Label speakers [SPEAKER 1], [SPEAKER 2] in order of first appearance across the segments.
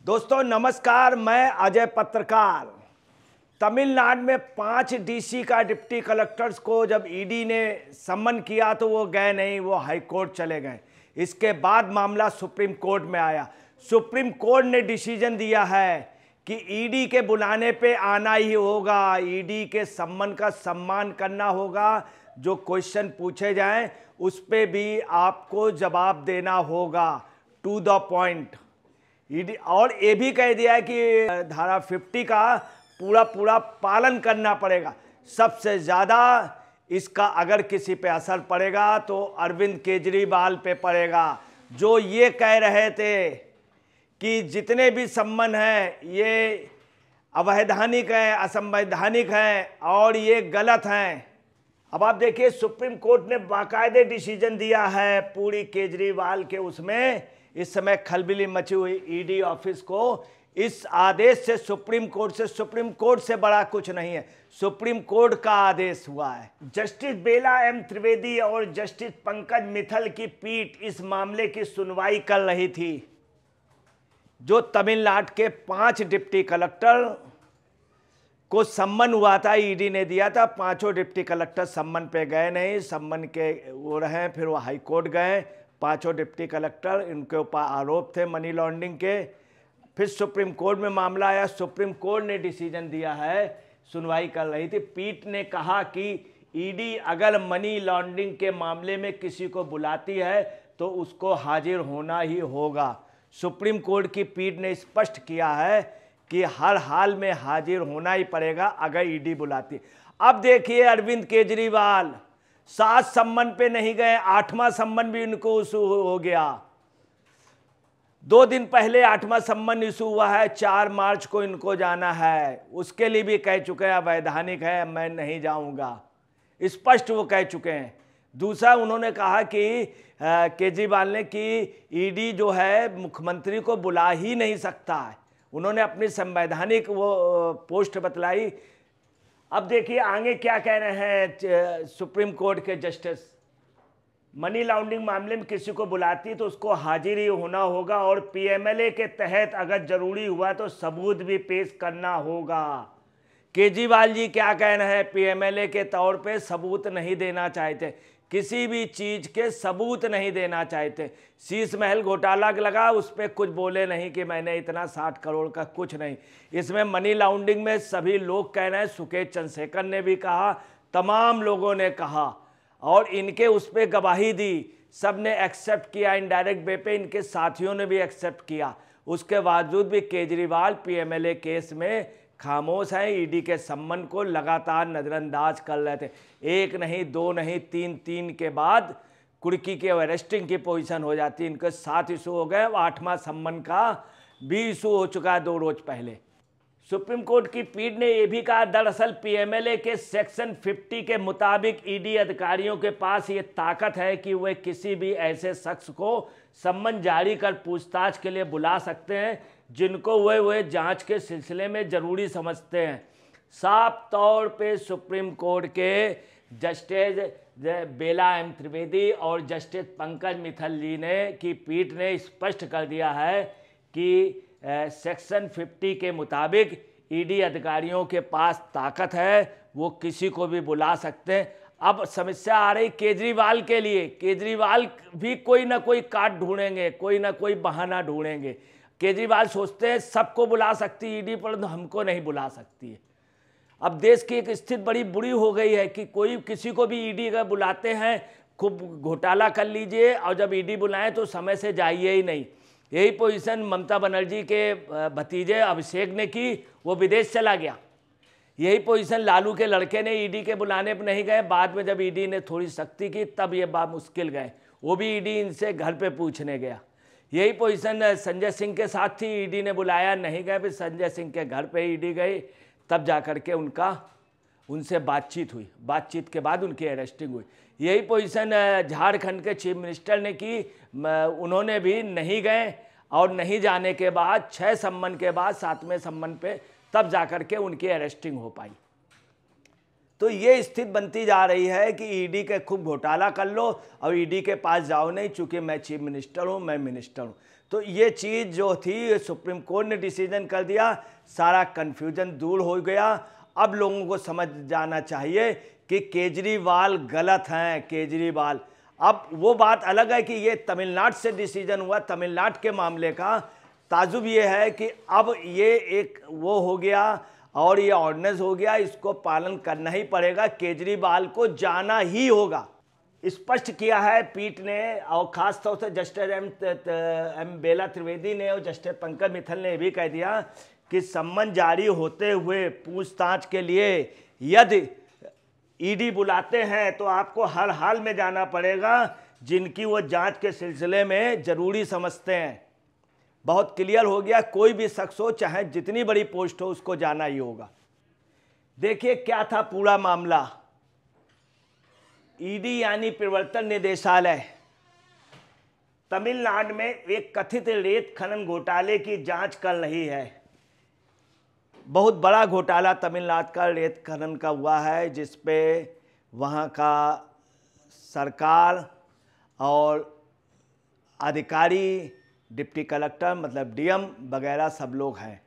[SPEAKER 1] दोस्तों नमस्कार, मैं अजय पत्रकार। तमिलनाडु में 5 डीसी का डिप्टी कलेक्टर्स को जब ईडी ने सम्मन किया तो वो गए नहीं, वो हाई कोर्ट चले गए। इसके बाद मामला सुप्रीम कोर्ट में आया। सुप्रीम कोर्ट ने डिसीजन दिया है कि ईडी के बुलाने पे आना ही होगा, ईडी के सम्मन का सम्मान करना होगा। जो क्वेश्चन पूछे जाएं उस पे भी आपको जवाब देना होगा, टू द पॉइंट। ईडी और ये भी कह दिया है कि धारा 50 का पूरा पालन करना पड़ेगा। सबसे ज़्यादा इसका अगर किसी पे असर पड़ेगा तो अरविंद केजरीवाल पे पड़ेगा, जो ये कह रहे थे कि जितने भी सम्मन हैं ये अवैधानिक हैं, असंवैधानिक हैं और ये गलत हैं। अब आप देखिए, सुप्रीम कोर्ट ने बाकायदे डिसीजन दिया है पूरी केजरीवाल के उसमें। इस समय खलबली मची हुई ईडी ऑफिस को इस आदेश से सुप्रीम कोर्ट से बड़ा कुछ नहीं है, सुप्रीम कोर्ट का आदेश हुआ है। जस्टिस बेला एम त्रिवेदी और जस्टिस पंकज मित्तल की पीठ इस मामले की सुनवाई कर रही थी। जो तमिलनाडु के 5 डिप्टी कलेक्टर को सम्मन हुआ था, ईडी ने दिया था। 5 डिप्टी कलेक्टर सम्मन पे गए नहीं, सम्मन के वो रहे, फिर वो हाई कोर्ट गए। 5 डिप्टी कलेक्टर, इनके ऊपर आरोप थे मनी लॉन्ड्रिंग के। फिर सुप्रीम कोर्ट में मामला आया, सुप्रीम कोर्ट ने डिसीजन दिया है, सुनवाई कर रही थी। पीठ ने कहा कि ईडी अगर मनी लॉन्ड्रिंग के मामले में किसी को बुलाती है तो उसको हाजिर होना ही होगा। सुप्रीम कोर्ट की पीठ ने स्पष्ट किया है कि हर हाल में हाजिर होना ही पड़ेगा अगर ईडी बुलाती। अब देखिए, अरविंद केजरीवाल 7 सम्मन पे नहीं गए, 8वां सम्मन भी इनको इशू हो गया। 2 दिन पहले 8वां सम्मन इशू हुआ है, 4 मार्च को इनको जाना है। उसके लिए भी कह चुके हैं अवैधानिक है, मैं नहीं जाऊंगा, स्पष्ट वो कह चुके हैं। दूसरा, उन्होंने कहा कि केजरीवाल ने कि ईडी जो है मुख्यमंत्री को बुला ही नहीं सकता है। उन्होंने अपनी संवैधानिक वो पोस्ट बतलाई। अब देखिए आगे क्या कह रहे हैं सुप्रीम कोर्ट के जस्टिस। मनी लॉन्ड्रिंग मामले में किसी को बुलाती तो उसको हाजिर ही होना होगा और पीएमएलए के तहत अगर जरूरी हुआ तो सबूत भी पेश करना होगा। केजरीवाल जी क्या कह रहे हैं? पीएमएलए के तौर पे सबूत नहीं देना चाहते, किसी भी चीज के सबूत नहीं देना चाहते। शीश महल घोटाला लगा, उस पर कुछ बोले नहीं कि मैंने इतना 60 करोड़ का, कुछ नहीं। इसमें मनी लॉन्ड्रिंग में सभी लोग कह रहे हैं, सुकेश चंद्रशेखर ने भी कहा, तमाम लोगों ने कहा और इनके उस पर गवाही दी, सब ने एक्सेप्ट किया, इनडायरेक्ट वे पे इनके साथियों ने भी एक्सेप्ट किया। उसके बावजूद भी केजरीवाल पीएमएलए केस में खामोश हैं, ईडी के सम्मन को लगातार नज़रअंदाज कर रहे थे। 1 नहीं, 2 नहीं, 3 के बाद कुर्की के अरेस्टिंग की पोजीशन हो जाती। इनके 7 इशू हो गए, 8वां सम्मन का भी इशू हो चुका है 2 रोज पहले। सुप्रीम कोर्ट की पीठ ने यह भी कहा, दरअसल पीएमएलए के सेक्शन 50 के मुताबिक ईडी अधिकारियों के पास ये ताकत है कि वे किसी भी ऐसे शख्स को सम्मन जारी कर पूछताछ के लिए बुला सकते हैं जिनको वे जांच के सिलसिले में जरूरी समझते हैं। साफ तौर पे सुप्रीम कोर्ट के जस्टिस बेला एम त्रिवेदी और जस्टिस पंकज मित्तल जी ने की पीठ ने स्पष्ट कर दिया है कि सेक्शन 50 के मुताबिक ईडी अधिकारियों के पास ताकत है, वो किसी को भी बुला सकते हैं। अब समस्या आ रही केजरीवाल के लिए, केजरीवाल भी कोई ना कोई काट ढूंढेंगे, कोई ना कोई बहाना ढूंढेंगे। केजरीवाल सोचते हैं सबको बुला सकती है ईडी, परंतु हमको नहीं बुला सकती है। अब देश की एक स्थिति बड़ी बुरी हो गई है कि कोई किसी को भी ईडी अगर बुलाते हैं, खूब घोटाला कर लीजिए, और जब ईडी बुलाएं तो समय से जाइए ही नहीं। यही पोजीशन ममता बनर्जी के भतीजे अभिषेक ने की, वो विदेश चला गया। यही पोजीशन लालू के लड़के ने, ईडी के बुलाने पर नहीं गए, बाद में जब ईडी ने थोड़ी सख्ती की तब ये बात मुश्किल गए, वो भी ईडी इनसे घर पे पूछने गया। यही पोजीशन संजय सिंह के साथ थी, ईडी ने बुलाया नहीं गए, फिर संजय सिंह के घर पे ईडी गई, तब जाकर के उनसे बातचीत हुई, बातचीत के बाद उनकी अरेस्टिंग हुई। यही पोजीशन झारखंड के चीफ मिनिस्टर ने की, उन्होंने भी नहीं गए और नहीं जाने के बाद 6 सम्मन के बाद 7वें सम्मन पे तब जाकर के उनकी अरेस्टिंग हो पाई। तो ये स्थिति बनती जा रही है कि ईडी के खूब घोटाला कर लो और ईडी के पास जाओ नहीं, चूंकि मैं चीफ मिनिस्टर हूँ, मैं मिनिस्टर हूँ। तो ये चीज़ जो थी सुप्रीम कोर्ट ने डिसीजन कर दिया, सारा कन्फ्यूजन दूर हो गया। अब लोगों को समझ जाना चाहिए कि केजरीवाल गलत हैं, केजरीवाल। अब वो बात अलग है कि ये तमिलनाडु से डिसीजन हुआ, तमिलनाडु के मामले का ताजुब ये है कि अब ये एक वो हो गया और ये ऑर्डिनेंस हो गया, इसको पालन करना ही पड़ेगा, केजरीवाल को जाना ही होगा। स्पष्ट किया है पीठ ने, और खास तौर से जस्टिस एम बेला त्रिवेदी ने और जस्टिस पंकज मित्तल ने भी कह दिया कि सम्मन जारी होते हुए पूछताछ के लिए यदि ईडी बुलाते हैं तो आपको हर हाल में जाना पड़ेगा, जिनकी वो जांच के सिलसिले में जरूरी समझते हैं। बहुत क्लियर हो गया, कोई भी शख्स हो चाहे जितनी बड़ी पोस्ट हो उसको जाना ही होगा। देखिए क्या था पूरा मामला। ईडी यानी प्रवर्तन निदेशालय तमिलनाडु में एक कथित रेत खनन घोटाले की जांच कर रही है। बहुत बड़ा घोटाला तमिलनाडु का रेत खनन का हुआ है, जिसपे वहाँ का सरकार और अधिकारी, डिप्टी कलेक्टर मतलब डीएम वगैरह सब लोग हैं।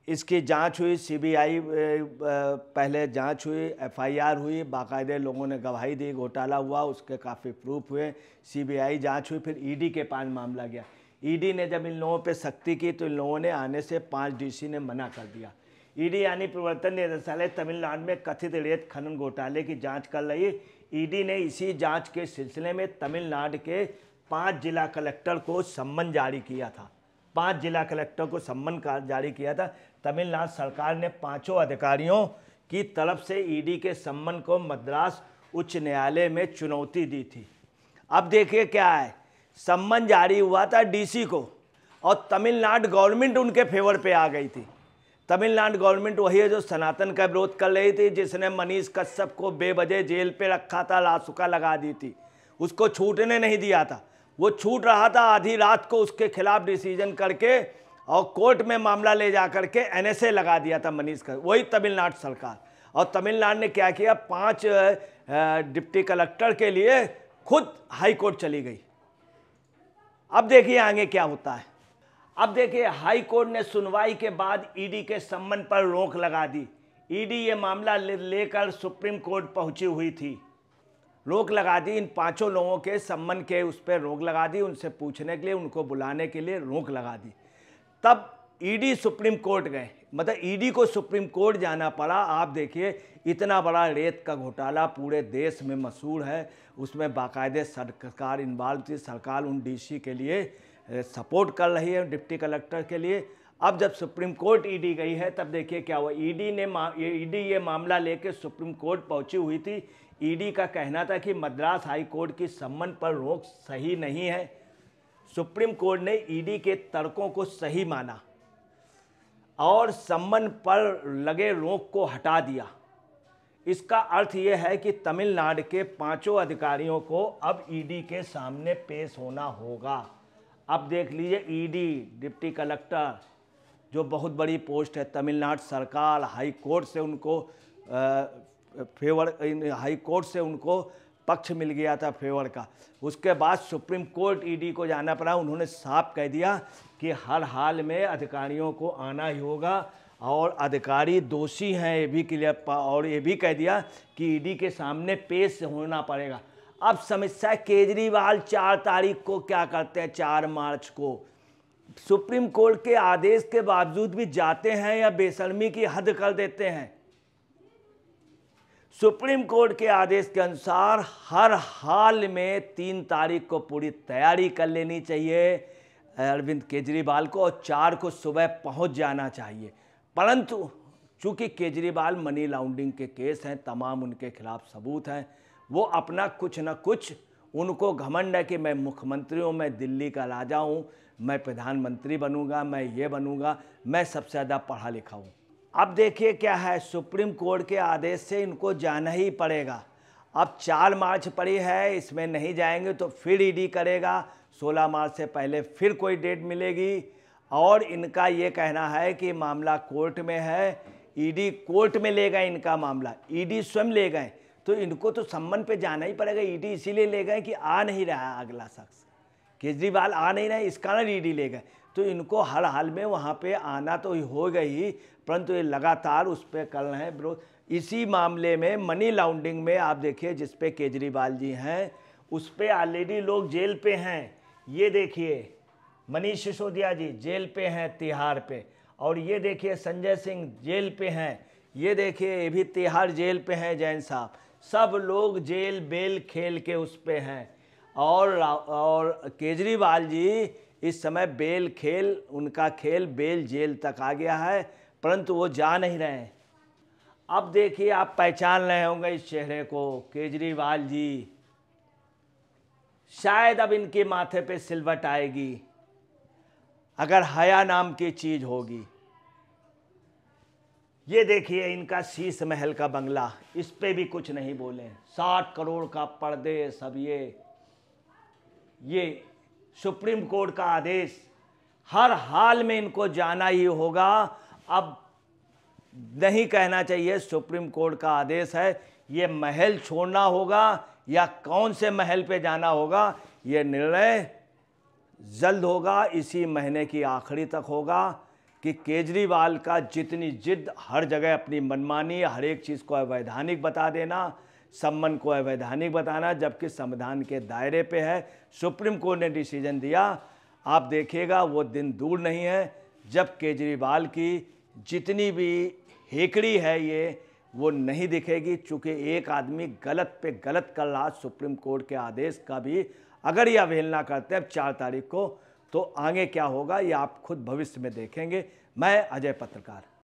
[SPEAKER 1] इसकी जांच हुई, सीबीआई पहले जांच हुई, एफआईआर हुई, बाकायदे लोगों ने गवाही दी, घोटाला हुआ, उसके काफ़ी प्रूफ हुए, सीबीआई जांच हुई, फिर ईडी के पास मामला गया। ईडी ने जब इन लोगों पे सख्ती की तो इन लोगों ने आने से 5 डीसी ने मना कर दिया। ईडी यानी प्रवर्तन निदेशालय तमिलनाडु में कथित रेत खनन घोटाले की जांच कर रही है। ईडी ने इसी जांच के सिलसिले में तमिलनाडु के 5 जिला कलेक्टर को सम्मन जारी किया था। 5 जिला कलेक्टर को सम्मन जारी किया था। तमिलनाडु सरकार ने 5 अधिकारियों की तरफ से ईडी के सम्मन को मद्रास उच्च न्यायालय में चुनौती दी थी। अब देखिए क्या है, सम्मन जारी हुआ था डीसी को और तमिलनाडु गवर्नमेंट उनके फेवर पे आ गई थी। तमिलनाडु गवर्नमेंट वही है जो सनातन का विरोध कर रही थी, जिसने मनीष कश्यप को बेवजह जेल पे रखा था, रासुका लगा दी थी, उसको छूटने नहीं दिया था। वो छूट रहा था, आधी रात को उसके खिलाफ डिसीजन करके और कोर्ट में मामला ले जा करके एनएसए लगा दिया था मनीष का, वही तमिलनाडु सरकार। और तमिलनाडु ने क्या किया, 5 डिप्टी कलेक्टर के लिए खुद हाई कोर्ट चली गई। अब देखिए आगे क्या होता है। अब देखिए हाई कोर्ट ने सुनवाई के बाद ईडी के सम्मन पर रोक लगा दी। ईडी ये मामला लेकर सुप्रीम कोर्ट पहुंची हुई थी, रोक लगा दी। इन 5 लोगों के सम्मन के उस पर रोक लगा दी, उनसे पूछने के लिए, उनको बुलाने के लिए रोक लगा दी। तब ईडी सुप्रीम कोर्ट गए, मतलब ईडी को सुप्रीम कोर्ट जाना पड़ा। आप देखिए इतना बड़ा रेत का घोटाला पूरे देश में मशहूर है, उसमें बाकायदे सरकार इन्वॉल्व थी, सरकार उन डीसी के लिए सपोर्ट कर रही है, डिप्टी कलेक्टर के लिए। अब जब सुप्रीम कोर्ट ईडी गई है तब देखिए क्या हुआ। ईडी ये मामला लेकर सुप्रीम कोर्ट पहुंची हुई थी। ईडी का कहना था कि मद्रास हाई कोर्ट की सम्मन पर रोक सही नहीं है। सुप्रीम कोर्ट ने ईडी के तर्कों को सही माना और सम्मन पर लगे रोक को हटा दिया। इसका अर्थ यह है कि तमिलनाडु के 5 अधिकारियों को अब ईडी के सामने पेश होना होगा। अब देख लीजिए, ईडी, डिप्टी कलेक्टर, जो बहुत बड़ी पोस्ट है, तमिलनाडु सरकार हाई कोर्ट से उनको हाई कोर्ट से उनको पक्ष मिल गया था फेवर का। उसके बाद सुप्रीम कोर्ट ईडी को जाना पड़ा। उन्होंने साफ कह दिया कि हर हाल में अधिकारियों को आना ही होगा और अधिकारी दोषी हैं, ये भी क्लियर, और ये भी कह दिया कि ईडी के सामने पेश होना पड़ेगा। अब समस्या है केजरीवाल 4 तारीख को क्या करते हैं, 4 मार्च को सुप्रीम कोर्ट के आदेश के बावजूद भी जाते हैं या बेशर्मी की हद कर देते हैं। सुप्रीम कोर्ट के आदेश के अनुसार हर हाल में 3 तारीख को पूरी तैयारी कर लेनी चाहिए अरविंद केजरीवाल को और 4 को सुबह पहुंच जाना चाहिए। परंतु चूंकि केजरीवाल मनी लॉन्ड्रिंग के केस हैं, तमाम उनके खिलाफ सबूत हैं, वो अपना कुछ न कुछ, उनको घमंड है कि मैं मुख्यमंत्री हूँ, मैं दिल्ली का राजा हूँ, मैं प्रधानमंत्री बनूंगा, मैं ये बनूंगा, मैं सबसे ज़्यादा पढ़ा लिखा हूँ। अब देखिए क्या है, सुप्रीम कोर्ट के आदेश से इनको जाना ही पड़ेगा। अब 4 मार्च पड़ी है, इसमें नहीं जाएंगे तो फिर ईडी करेगा, 16 मार्च से पहले फिर कोई डेट मिलेगी। और इनका ये कहना है कि मामला कोर्ट में है, ईडी कोर्ट में ले गए इनका मामला, ईडी स्वयं ले गए, तो इनको तो सम्मन पे जाना ही पड़ेगा। ईडी इसीलिए ले गए कि आ नहीं रहा अगला शख्स, केजरीवाल आ नहीं रहे, इस कारण ईडी ले गए। तो इनको हर हाल में वहाँ पे आना तो हो गई, परंतु ये लगातार उस पर कर रहे हैं विरोध। इसी मामले में मनी लॉन्ड्रिंग में आप देखिए जिस पे केजरीवाल जी हैं उस पे ऑलरेडी लोग जेल पे हैं। ये देखिए मनीष सिसोदिया जी जेल पे हैं तिहाड़ पे, और ये देखिए संजय सिंह जेल पे हैं, ये देखिए ये भी तिहाड़ जेल पे हैं जैन साहब। सब लोग जेल बेल खेल के उस पे हैं, और केजरीवाल जी इस समय बेल खेल, उनका खेल बेल जेल तक आ गया है, परंतु वो जा नहीं रहे हैं। अब देखिए आप पहचान रहे होंगे इस चेहरे को, केजरीवाल जी। शायद अब इनके माथे पे सिलवट आएगी अगर हया नाम की चीज होगी। ये देखिए इनका शीश महल का बंगला, इस पे भी कुछ नहीं बोले। 60 करोड़ का परदेश, अब ये सुप्रीम कोर्ट का आदेश, हर हाल में इनको जाना ही होगा। अब नहीं कहना चाहिए सुप्रीम कोर्ट का आदेश है, ये महल छोड़ना होगा या कौन से महल पे जाना होगा, ये निर्णय जल्द होगा, इसी महीने की आखिरी तक होगा। कि केजरीवाल का जितनी जिद, हर जगह अपनी मनमानी, हर एक चीज़ को अवैधानिक बता देना, सम्मान को अवैधानिक बताना, जबकि संविधान के दायरे पे है। सुप्रीम कोर्ट ने डिसीजन दिया, आप देखिएगा वो दिन दूर नहीं है जब केजरीवाल की जितनी भी हेकड़ी है ये वो नहीं दिखेगी। चूँकि एक आदमी गलत पे गलत कर रहा, सुप्रीम कोर्ट के आदेश का भी अगर ये अवहेलना करते हैं 4 तारीख को, तो आगे क्या होगा ये आप खुद भविष्य में देखेंगे। मैं अजय पत्रकार।